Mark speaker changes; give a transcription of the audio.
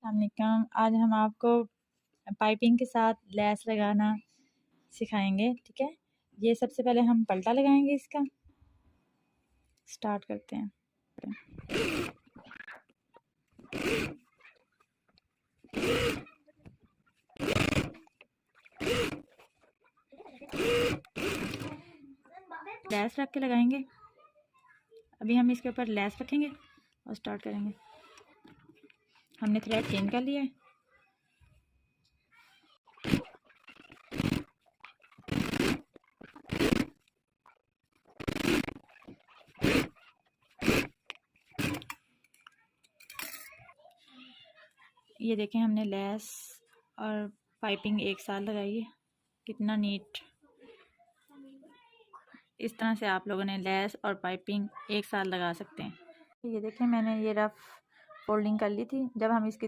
Speaker 1: अस्सलाम। आज हम आपको पाइपिंग के साथ लैस लगाना सिखाएंगे। ठीक है, ये सबसे पहले हम पलटा लगाएंगे इसका। स्टार्ट करते हैं। लैस रख के लगाएंगे। अभी हम इसके ऊपर लैस रखेंगे और स्टार्ट करेंगे। हमने थ्रेड चेंज कर लिया है। ये देखें, हमने लैस और पाइपिंग एक साथ लगाई है। कितना नीट। इस तरह से आप लोगों ने लैस और पाइपिंग एक साथ लगा सकते हैं। ये देखें, मैंने ये रफ फोल्डिंग कर ली थी। जब हम इसकी तरफ